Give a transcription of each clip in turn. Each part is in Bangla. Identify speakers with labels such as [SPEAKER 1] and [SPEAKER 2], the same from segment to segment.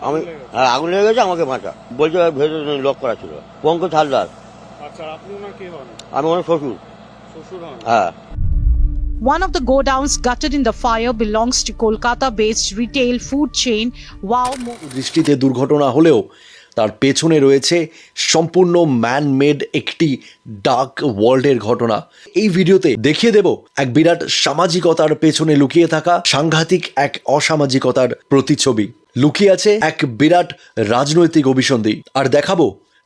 [SPEAKER 1] আমি হ্যাঁ আগুন লেগে গেছে, আমাকে বাঁচা বলছে, ভেতরে লক করা ছিল। পঙ্কজ হালদার।
[SPEAKER 2] আচ্ছা, আপনি ওনার কে হন?
[SPEAKER 1] আমি ওনার শ্বশুর।
[SPEAKER 2] শ্বশুর হন?
[SPEAKER 1] হ্যাঁ।
[SPEAKER 3] One of the godowns gutted in the fire belongs to Kolkata-based retail food chain Wow
[SPEAKER 4] দৃষ্টিতে দুর্ঘটনা হলেও তার পেছনে রয়েছে সম্পূর্ণ ম্যান মেড একটি ডার্ক ওয়ার্ল্ডের ঘটনা। এই ভিডিওতে দেখিয়ে দেব এক বিরাট সামাজিকতার পেছনে লুকিয়ে থাকা সাংঘাতিক এক অসামাজিকতার প্রতিচ্ছবি। লুকিয়ে আছে এক বিরাট রাজনৈতিক অভিসন্ধি। আর দেখাবো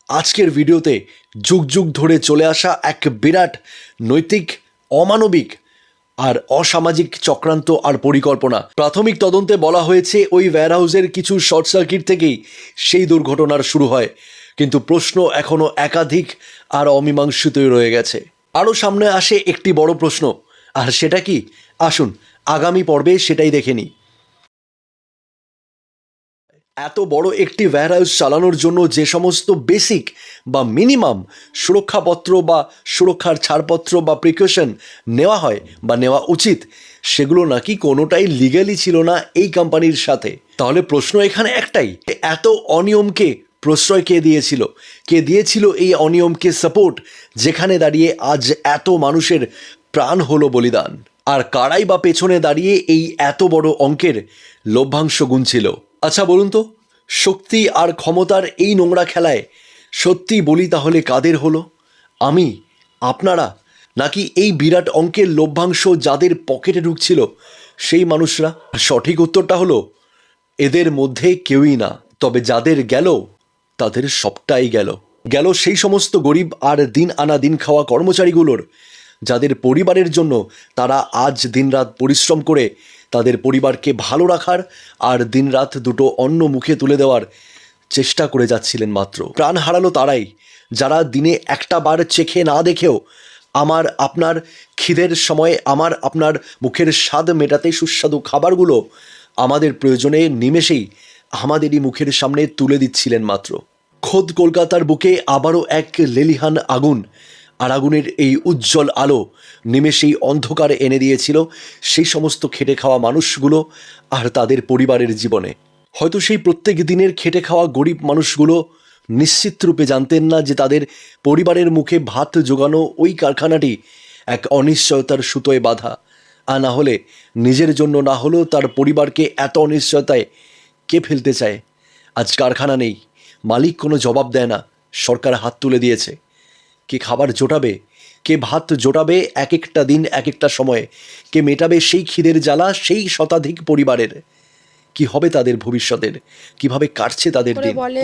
[SPEAKER 4] আজকের ভিডিওতে যুগ যুগ ধরে চলে আসা এক বিরাট নৈতিক, অমানবিক আর অসামাজিক চক্রান্ত আর পরিকল্পনা। প্রাথমিক তদন্তে বলা হয়েছে ওই ওয়্যারহাউসের কিছু শর্ট সার্কিট থেকেই সেই দুর্ঘটনার শুরু হয়, কিন্তু প্রশ্ন এখনো একাধিক আর অমীমাংসিতই রয়ে গেছে। আরও সামনে আসে একটি বড় প্রশ্ন, আর সেটা কি? আসুন আগামী পর্বে সেটাই দেখে নিই। এত বড় একটি ওয়্যারহাউস চালানোর জন্য যে সমস্ত বেসিক বা মিনিমাম সুরক্ষাপত্র বা সুরক্ষার ছাড়পত্র বা প্রিকশন নেওয়া হয় বা নেওয়া উচিত, সেগুলো নাকি কোনোটাই লিগ্যালি ছিল না এই কোম্পানির সাথে। তাহলে প্রশ্ন এখানে একটাই, এত অনিয়মকে প্রশ্রয় কে দিয়েছিল? কে দিয়েছিল এই অনিয়মকে সাপোর্ট, যেখানে দাঁড়িয়ে আজ এত মানুষের প্রাণ হলো বলিদান? আর কারাই বা পেছনে দাঁড়িয়ে এই এত বড় অঙ্কের লভ্যাংশ গুনছিল? আচ্ছা বলুন তো, শক্তি আর ক্ষমতার এই নোংরা খেলায় সত্যি বলি তাহলে কাদের হলো? আমি, আপনারা, নাকি এই বিরাট অঙ্কের লভ্যাংশ যাদের পকেটে ঢুকছিল সেই মানুষরা? সঠিক উত্তরটা হলো এদের মধ্যে কেউই না। তবে যাদের গেল তাদের সবটাই গেল। গেল সেই সমস্ত গরিব আর দিন আনা দিন খাওয়া কর্মচারীগুলোর, যাদের পরিবারের জন্য তারা আজ দিনরাত পরিশ্রম করে তাদের পরিবারকে ভালো রাখার আর দিনরাত দুটো অন্ন মুখে তুলে দেওয়ার চেষ্টা করে যাচ্ছিলেন। মাত্র প্রাণ হারালো তারাই, যারা দিনে একটা বার চেখে না দেখেও আমার আপনার খিদের সময় আমার আপনার মুখের স্বাদ মেটাতে সুস্বাদু খাবারগুলো আমাদের প্রয়োজনে নিমেষেই আমাদেরই মুখের সামনে তুলে দিচ্ছিলেন। মাত্র খোদ কলকাতার বুকে আবারও এক লেলিহান আগুন, আর আগুনের এই উজ্জ্বল আলো নিমেষেই অন্ধকার এনে দিয়েছিল সেই সমস্ত খেটে খাওয়া মানুষগুলো আর তাদের পরিবারের জীবনে। হয়তো সেই প্রত্যেক দিনের খেটে খাওয়া গরিব মানুষগুলো নিশ্চিত রূপে জানতেন না যে তাদের পরিবারের মুখে ভাত জোগানো ওই কারখানাটি এক অনিশ্চয়তার সুতোয় বাঁধা। আর না হলে নিজের জন্য না হলেও তার পরিবারকে এত অনিশ্চয়তায় কে ফেলতে চায়? আজ কারখানা নেই, মালিক কোনো জবাব দেয় না, সরকার হাত তুলে দিয়েছে। কে খাবার জোটাবে? কে ভাত জোটাবে এক একটা দিন এক একটা সময়ে? কে মেটাবে সেই খিদের জ্বালা সেই শতাধিক পরিবারের? কি হবে তাদের ভবিষ্যতের? কিভাবে কাটছে তাদের দিন?
[SPEAKER 5] বলে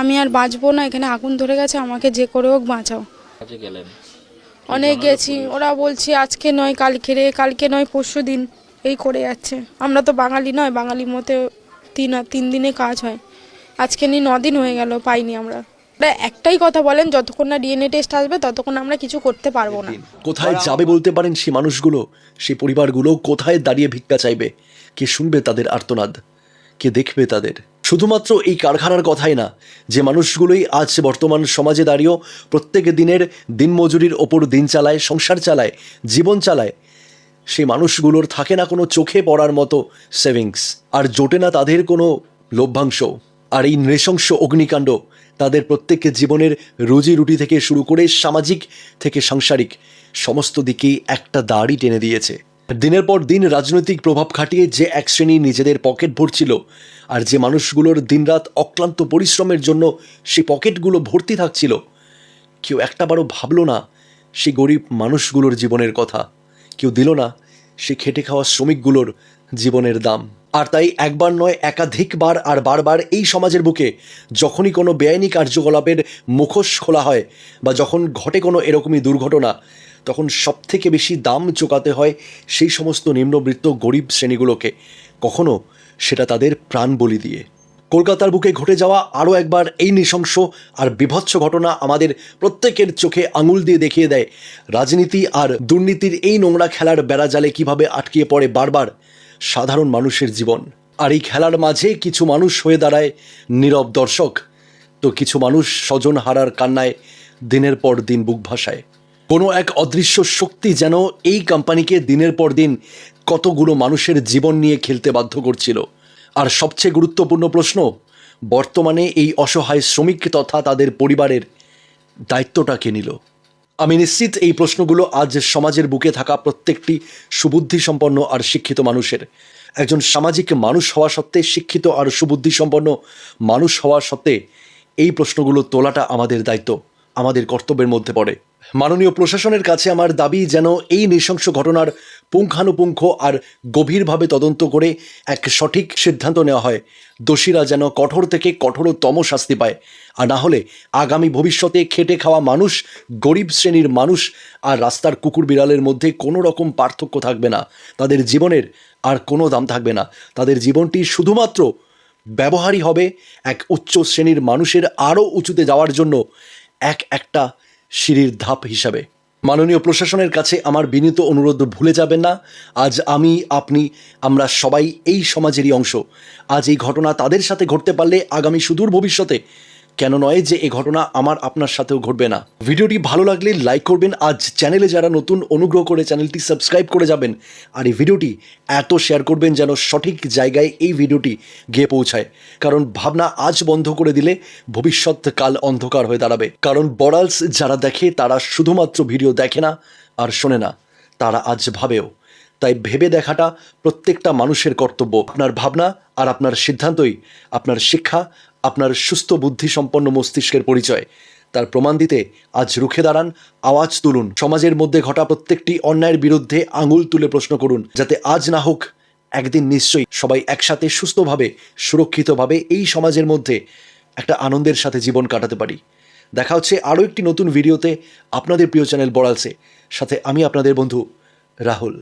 [SPEAKER 5] আমি আর বাঁচবো না, এখানে আগুন ধরে গেছে, আমাকে যে করে হোক বাঁচাও। অনেক গেছি, ওরা বলছে আজকে নয় কালকে রে, কালকে নয় পরশু দিন, এই করে যাচ্ছে। আমরা তো বাঙালি নয়, বাঙালি মতে 3 দিনে কাজ হয়, আজকে নিয়ে 9 দিন হয়ে গেল পাইনি আমরা। একটাই কথা বলেন, যতক্ষণ না ডিএনএ টেস্ট আসবে ততক্ষণ আমরা কিছু করতে পারবো না।
[SPEAKER 4] কোথায় যাবে বলতে পারেন সেই মানুষগুলো? সেই পরিবারগুলো কোথায় দাঁড়িয়ে ভিক্ষা চাইবে? কে শুনবে তাদের আর্তনাদ? কে দেখবে তাদের? শুধুমাত্র এই কারখানার কথাই না, যে মানুষগুলোই আজ বর্তমান সমাজে দাঁড়িয়েও প্রত্যেক দিনের দিনমজুরির ওপর দিন চালায়, সংসার চালায়, জীবন চালায়, সেই মানুষগুলোর থাকে না কোনো চোখে পড়ার মতো সেভিংস, আর জোটে না তাদের কোনো লভ্যাংশ। আর এই নৃশংস অগ্নিকাণ্ড তাদের প্রত্যেকের জীবনের রুজি রুটি থেকে শুরু করে সামাজিক থেকে সাংসারিক সমস্ত দিকেই একটা দাড়ি টেনে দিয়েছে। দিনের পর দিন রাজনৈতিক প্রভাব খাটিয়ে যে এক শ্রেণী নিজেদের পকেট ভরছিল, আর যে মানুষগুলোর দিনরাত অক্লান্ত পরিশ্রমের জন্য সেই পকেটগুলো ভর্তি থাকছিল, কেউ একটাবারও ভাবলো না সেই গরিব মানুষগুলোর জীবনের কথা। কেউ দিল না সে খেটে খাওয়া শ্রমিকগুলোর জীবনের দাম। আর তাই একবার নয় একাধিকবার আর বারবার এই সমাজের বুকে যখনই কোনো বেআইনি কার্যকলাপের মুখোশ খোলা হয় বা যখন ঘটে কোনো এরকমই দুর্ঘটনা, তখন সবথেকে বেশি দাম চোকাতে হয় সেই সমস্ত নিম্নবিত্ত গরিব শ্রেণীগুলোকে, কখনো সেটা তাদের প্রাণ বলি দিয়ে। কলকাতার বুকে ঘটে যাওয়া আরও একবার এই নৃশংস আর বিভৎস ঘটনা আমাদের প্রত্যেকের চোখে আঙুল দিয়ে দেখিয়ে দেয় রাজনীতি আর দুর্নীতির এই নোংরা খেলার বেড়াজালে কিভাবে আটকিয়ে পড়ে বারবার সাধারণ মানুষের জীবন। আর এই খেলার মাঝে কিছু মানুষ হয়ে দাঁড়ায় নীরব দর্শক, তো কিছু মানুষ স্বজন হারার কান্নায় দিনের পর দিন বুক ভাসায়। কোনো এক অদৃশ্য শক্তি যেন এই কোম্পানিকে দিনের পর দিন কতগুলো মানুষের জীবন নিয়ে খেলতে বাধ্য করছিল। আর সবচেয়ে গুরুত্বপূর্ণ প্রশ্ন, বর্তমানে এই অসহায় শ্রমিক তথা তাদের পরিবারের দায়িত্বটা কে নিল? আমি নিশ্চিত এই প্রশ্নগুলো আজ সমাজের বুকে থাকা প্রত্যেকটি সুবুদ্ধিসম্পন্ন আর শিক্ষিত মানুষের। একজন সামাজিক মানুষ হওয়া সত্ত্বে, শিক্ষিত আর সুবুদ্ধিসম্পন্ন মানুষ হওয়া সত্ত্বে এই প্রশ্নগুলো তোলাটা আমাদের দায়িত্ব, আমাদের কর্তব্যের মধ্যে পড়ে। মাননীয় প্রশাসনের কাছে আমার দাবি যেন এই নৃশংস ঘটনার পুঙ্খানুপুঙ্খ আর গভীরভাবে তদন্ত করে এক সঠিক সিদ্ধান্ত নেওয়া হয়। দোষীরা যেন কঠোর থেকে কঠোরতম শাস্তি পায়, আর না হলে আগামী ভবিষ্যতে খেটে খাওয়া মানুষ, গরিব শ্রেণীর মানুষ আর রাস্তার কুকুর বিড়ালের মধ্যে কোনো রকম পার্থক্য থাকবে না। তাদের জীবনের আর কোনো দাম থাকবে না। তাদের জীবনটি শুধুমাত্র ব্যবহারই হবে এক উচ্চ শ্রেণীর মানুষের আরও উঁচুতে যাওয়ার জন্য একটা সিঁড়ির ধাপ হিসাবে। মাননীয় প্রশাসনের কাছে আমার বিনীত অনুরোধ ভুলে যাবেন না। আজ আমি, আপনি, আমরা সবাই এই সমাজেরই অংশ। আজ এই ঘটনা তাদের সাথে ঘটতে পারলে আগামী সুদূর ভবিষ্যতে কেন নয় যে এই ঘটনা আমার আপনার সাথেও ঘটবে না। ভিডিওটি ভালো লাগলে লাইক করবেন। আজ চ্যানেলে যারা নতুন, অনুগ্রহ করে চ্যানেলটি সাবস্ক্রাইব করে যাবেন। আর এই ভিডিওটি এত শেয়ার করবেন যেন সঠিক জায়গায় এই ভিডিওটি গিয়ে পৌঁছায়। কারণ ভাবনা আজ বন্ধ করে দিলে ভবিষ্যৎ কাল অন্ধকার হয়ে দাঁড়াবে। কারণ বড়ালস যারা দেখে তারা শুধুমাত্র ভিডিও দেখে না আর শোনে না, তারা আজ ভাবেও। তাই ভেবে দেখাটা প্রত্যেকটা মানুষের কর্তব্য। আপনার ভাবনা আর আপনার সিদ্ধান্তই আপনার শিক্ষা, আপনার সুস্থ বুদ্ধিসম্পন্ন মস্তিষ্কের পরিচয়। তার প্রমাণ দিতে আজ রুখে দাঁড়ান, আওয়াজ তুলুন। সমাজের মধ্যে ঘটা প্রত্যেকটি অন্যায়ের বিরুদ্ধে আঙুল তুলে প্রশ্ন করুন, যাতে আজ না হোক একদিন নিশ্চয়ই সবাই একসাথে সুস্থভাবে, সুরক্ষিতভাবে এই সমাজের মধ্যে একটা আনন্দের সাথে জীবন কাটাতে পারি। দেখা হচ্ছে আরও একটি নতুন ভিডিওতে আপনাদের প্রিয় চ্যানেল বড়ালসে। সাথে আমি আপনাদের বন্ধু রাহুল।